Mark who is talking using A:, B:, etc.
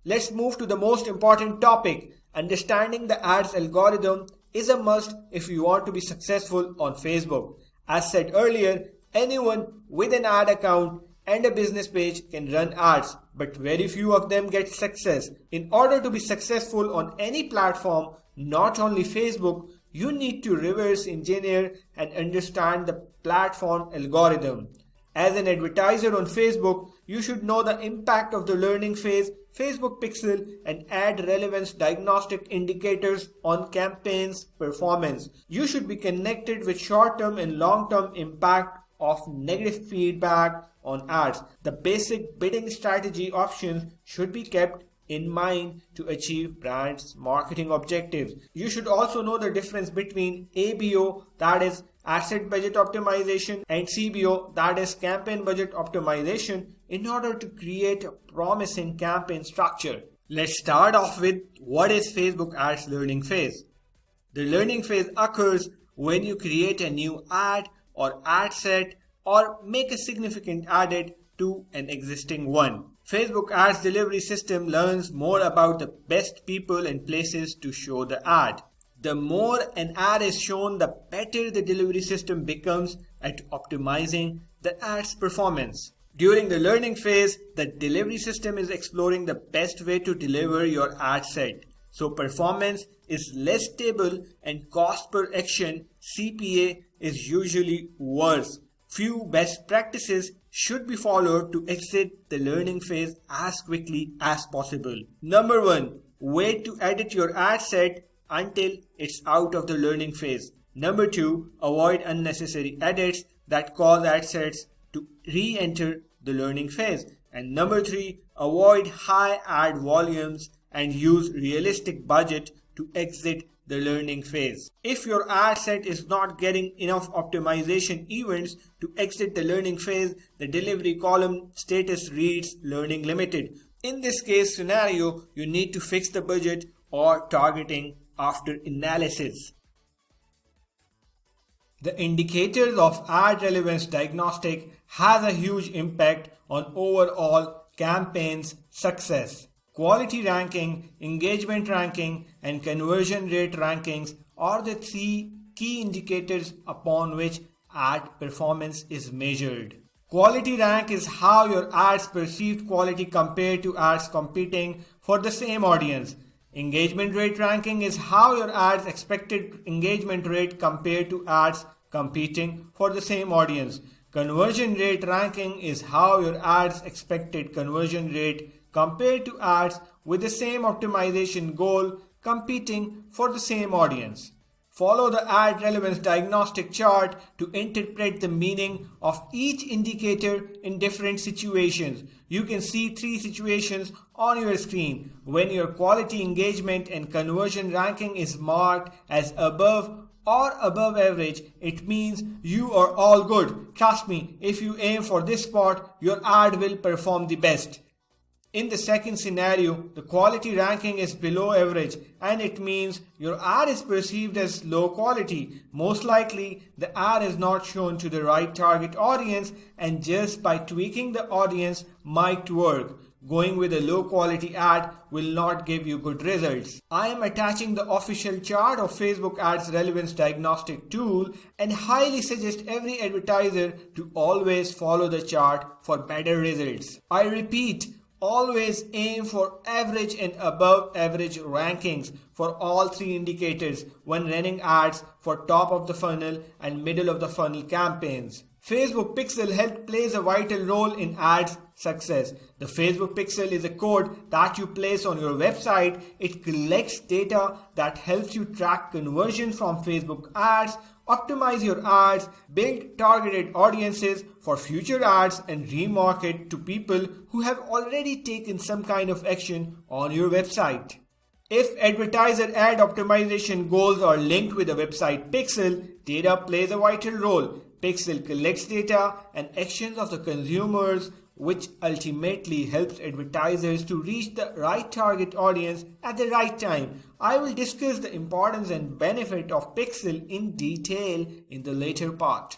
A: Let's move to the most important topic. Understanding the ads algorithm is a must if you want to be successful on Facebook. As said earlier, anyone with an ad account and a business page can run ads, but very few of them get success. In order to be successful on any platform, not only Facebook, you need to reverse engineer and understand the platform algorithm. As an advertiser on Facebook, you should know the impact of the learning phase, Facebook Pixel, and ad relevance diagnostic indicators on campaigns performance. You should be connected with short-term and long-term impact of negative feedback on ads. The basic bidding strategy options should be kept in mind to achieve brand's marketing objectives. You should also know the difference between ABO, that is asset budget optimization, and CBO, that is campaign budget optimization, in order to create a promising campaign structure. Let's start off with what is Facebook ads learning phase. The learning phase occurs when you create a new ad or ad set or make a significant edit to an existing one. Facebook ads delivery system learns more about the best people and places to show the ad. The more an ad is shown, the better the delivery system becomes at optimizing the ad's performance. During the learning phase, the delivery system is exploring the best way to deliver your ad set. So performance is less stable and cost per action, CPA, is usually worse. Few best practices should be followed to exit the learning phase as quickly as possible. Number 1. Wait to edit your ad set until it's out of the learning phase. Number 2. Avoid unnecessary edits that cause ad sets to re-enter the learning phase. And number 3. Avoid high ad volumes and use realistic budget to exit the learning phase. If your ad set is not getting enough optimization events to exit the learning phase, the delivery column status reads learning limited. In this case scenario, you need to fix the budget or targeting after analysis. The indicators of ad relevance diagnostic has a huge impact on overall campaign's success. Quality ranking, engagement ranking, and conversion rate rankings are the 3 key indicators upon which ad performance is measured. Quality rank is how your ad's perceived quality compared to ads competing for the same audience. Engagement rate ranking is how your ad's expected engagement rate compared to ads competing for the same audience. Conversion rate ranking is how your ad's expected conversion rate compared to ads with the same optimization goal competing for the same audience. Follow the ad relevance diagnostic chart to interpret the meaning of each indicator in different situations. You can see 3 situations on your screen. When your quality engagement and conversion ranking is marked as above or above average, it means you are all good. Trust me, if you aim for this spot, your ad will perform the best. In the second scenario, the quality ranking is below average and it means your ad is perceived as low quality. Most likely, the ad is not shown to the right target audience, and just by tweaking the audience might work. Going with a low quality ad will not give you good results. I am attaching the official chart of Facebook Ads Relevance Diagnostic tool and highly suggest every advertiser to always follow the chart for better results. I repeat, always aim for average and above average rankings for all 3 indicators when running ads for top of the funnel and middle of the funnel campaigns. Facebook Pixel Health plays a vital role in ads success. The Facebook Pixel is a code that you place on your website. It collects data that helps you track conversion from Facebook ads, optimize your ads, build targeted audiences for future ads, and remarket to people who have already taken some kind of action on your website. If advertiser ad optimization goals are linked with the website Pixel, data plays a vital role. Pixel collects data and actions of the consumers, which ultimately helps advertisers to reach the right target audience at the right time. I will discuss the importance and benefit of Pixel in detail in the later part.